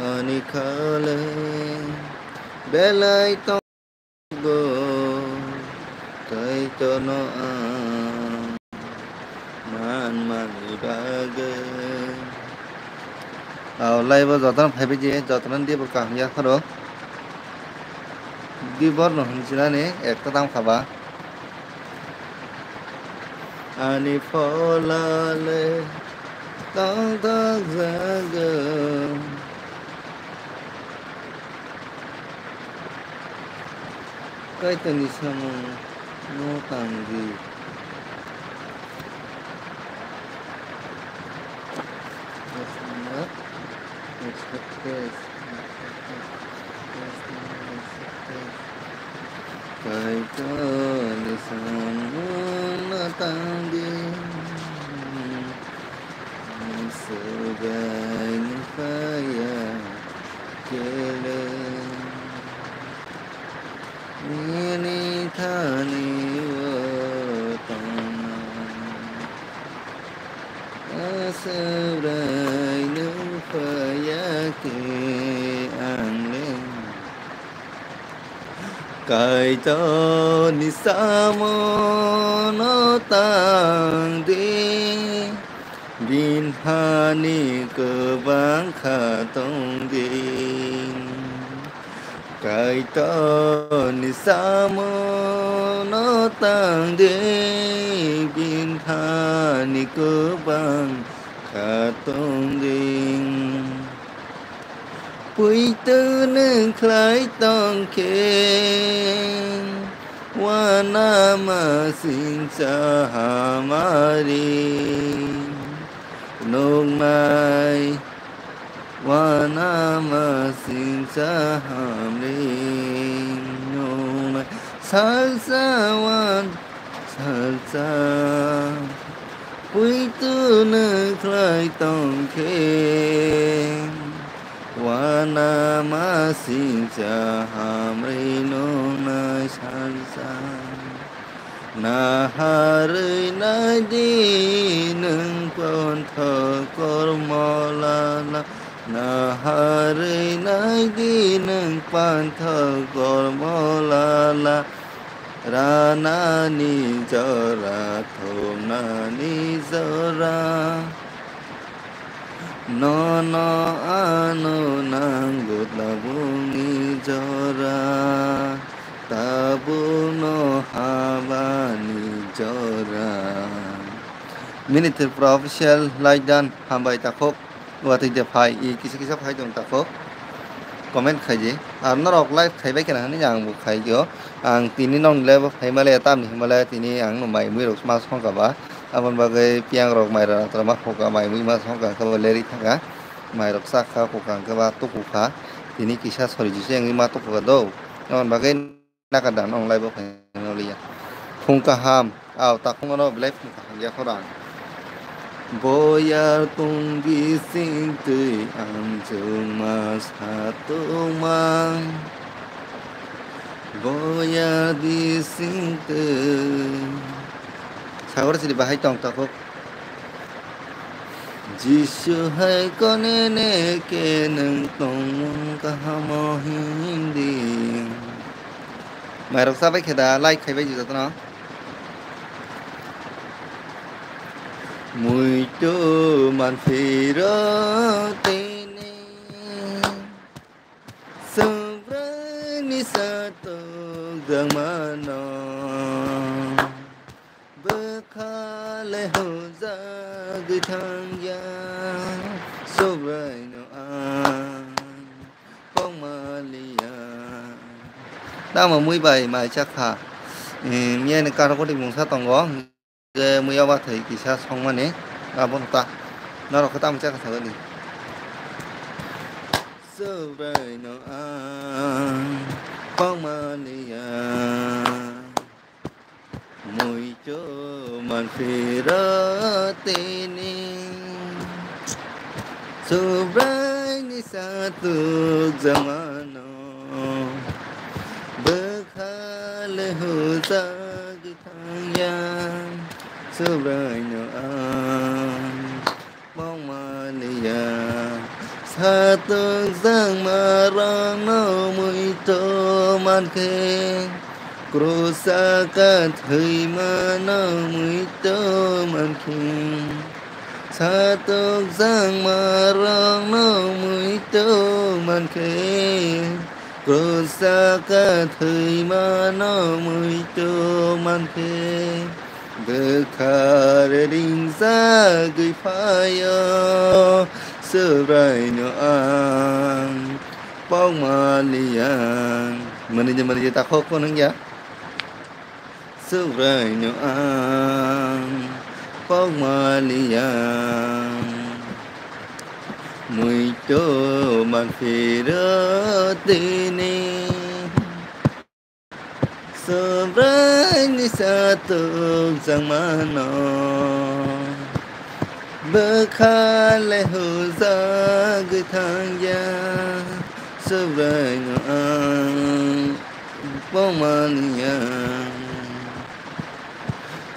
ani khale belai togo tai tono man manudage lai bao giờ tao phải bây giờ giờ tao đi một cảng nhà thôi đi bớt nó hình như này ek tao tăng khá ba ani folale tang tang zaga cái tên gì sao nó tăng gì cái tên gì sao nó tăng gì sebagai kaya kele ini thani watana sebagai kaya ke anglen kai cho ni samo no tang di bin hani cơ vang khả tông đình cái to ni sa mô nó tăng đế bin hani cơ vang khả tông đình bụi tư nâng khai tông kênh wa nama sinh cha hà ma ri nông mai wana ma sinh cha ham ri nông mai salsa wan salsa quý tu nương khai tông khe wana ma sinh cha ham ri nông mai salsa na hari na di nâng con thờ con mò la la na hari na di nâng con thờ con mò la la ra na ni cho ra thô na ni cho ra no no ano nang gut la bu ni cho ra tabuno habani jora minute professional like dan hambai takop wati de phai i kisi phai dong takop comment khai je nó rok live khai bai kana ni yang bu khai jo ang tini non level khai male tam ni male tini ang no mai mui rok sma song ka ba abon bagai piang rok mai ra trama ko ka mai mui ma song ka ka leri thanga mai rok sak ka ko ka ba tu ku kha tini kisa sori ji yang ma tu ko do non bagai nakadang nong lai bo phải nó liya không cả ham ao ta không nó black không ya khoran boya tung gi sing tui am chung ma sa tu mang boya di sing tu sao sih dibahas tong ta kok Jisu hai con ne ke nang tong ka mo hindi mày đọc sao vậy kìa like hay bây giờ tao nó mùi chỗ màn phì rơ tê nê sơ vrơ ni sa tô gương mà nó bơ khá lê hồ ra gửi thang ya sô vrơ nó an bông mà lìa đau mà mũi bầy mà chắc hả nghe này cao có định vùng sát tòng gó cái mũi ba thấy kỳ sát xong mà nè bốn ta nó là cái tâm chắc thở đi sơ về nó phong mà đi mùi chỗ màn phi rơ tên sơ về ni sa tu zaman le hồ ra cái thang giang sơ rời nó an mong mà lìa sa tượng giang mà rong nó mùi tô man khe cro sa ca thời mà nó mùi tô man khe sa tượng giang mà rong nó mùi tô man khe cro sa ca thời mà nó mùi tô man khe được khar đình ra gửi phai sơ rai no ang pong malian manajer tak kok nang ya sơ rai no ang pong malian mùi tô man phi rơ tini sơ rai ni sa tu sang mano bơ kha lệ hư ra gửi thang ya sơ rai no ang pong malian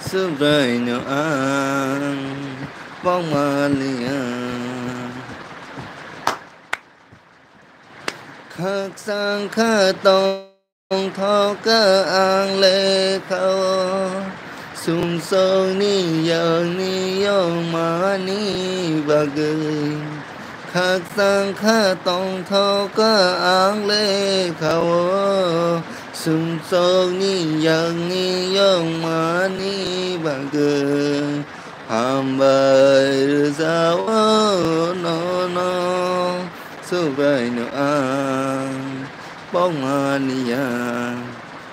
sơ rai no ang pong malian khắc sang khá tông thọ ca ang lệ khao sung sâu ni yong ma ni ba gơi khắc sang khá tông thọ ca ang lệ khao sung sâu ni yong ma ni ba gơi ham bay ra no sơ rai no ang pong malian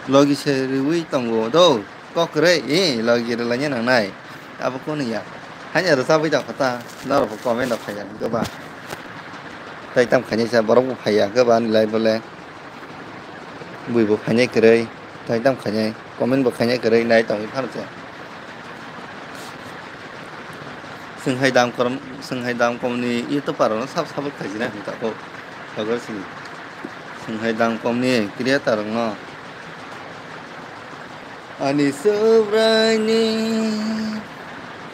logi serui tonggo do kok kere logi relanya nang nai apa pun ya hanya rasa bây kata nó là comment đọc phải các bạn tay tâm khanya sa borok phải các bạn lại boleh bui bộ khanya kere tay tâm khanya comment bộ khanya kere này tổng phát sẽ sừng hay đam con ni itu para nó sắp khai gì này kita kok agar sih sừng hay đam con ni kia tarang no ani sơ rai ni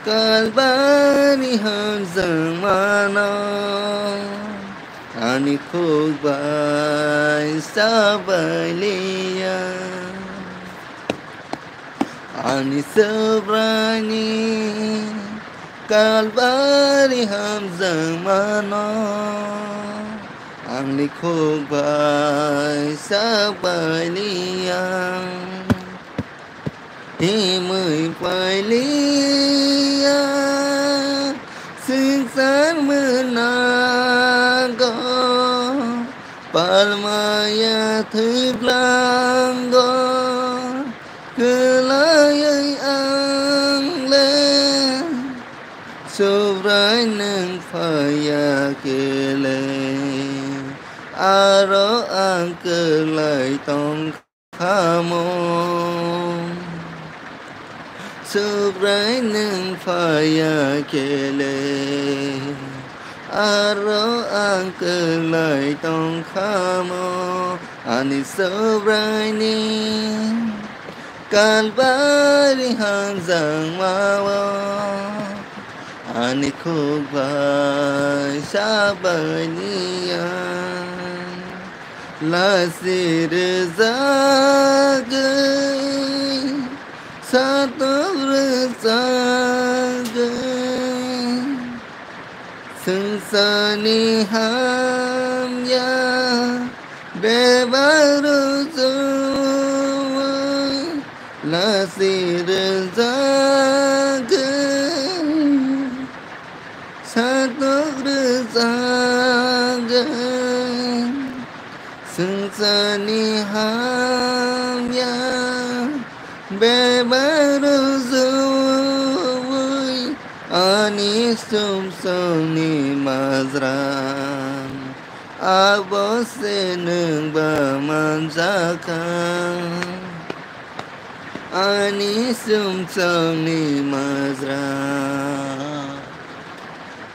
kalbani ham zamana ani khog bai sa bai liya ani sơ rai ni kalbari ham zamana ang likhog bai sa bai liang hi mười bai lia sing san mưa na go palmaya thip lang go kelai ang le sơ rai nâng phai ya kele aro ang cơ lại tông kha môn sơ rai nâng phai ya kele aro ang cơ lại tông kha môn ani sơ rai ni kalbari hang giang ma ani khog bai sa bai niyan la sir za gơi sa tơ za gơi sung sa ni ham ya be ba ru zu la sir za sung sa ni ham ya be ba ru zu ani sum sum ni mazran abo se nung ba man za kan ani sum sum ni mazran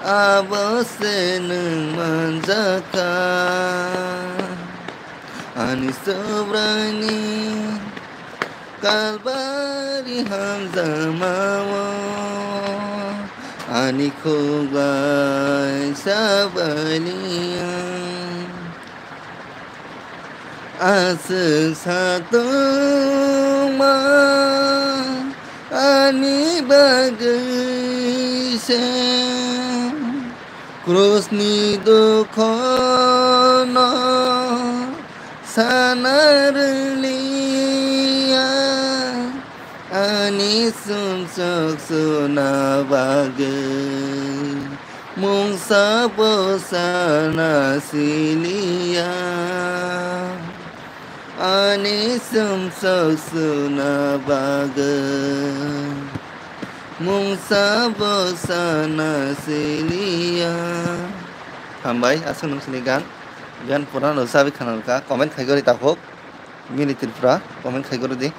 abo se nung man za kan ani sobrani kalbari ham zamawa ani khogai sabaliya Asuk satu ma ani bagai se krusni dukhono sanarlia ani sumsuk suna bagai mung sabosana silia ani sumsuk suna bagai mung sabosana silia hambai asung nungsini gan pura no sabi khanalka comment khaigori takhok minitir pura comment khaigori di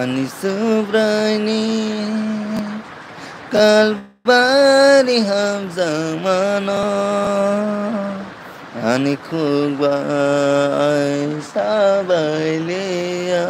ani subrani kalbari ham zamano ani khugbai sabailia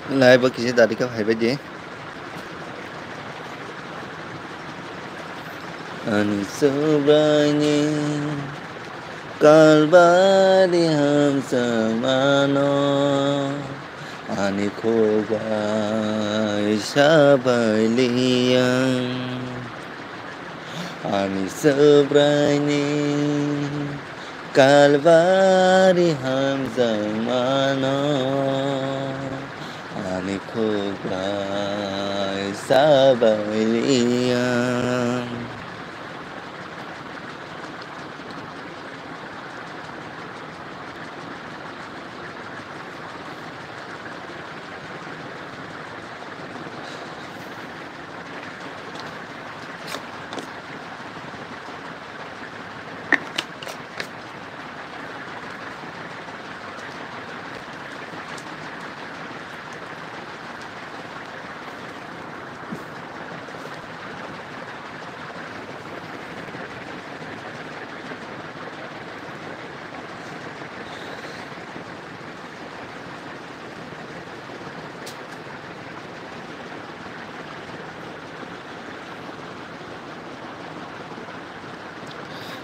Lai ba kisi dari ka haiba je ani subrani kalbari ham samano ani khugbai sabailia ani subrani kalbari ham zamano ani khugbai sabailia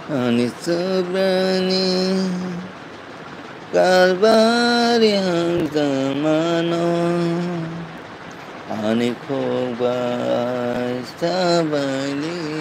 ani subrani kalbari ham zamano ani khugbai sabailia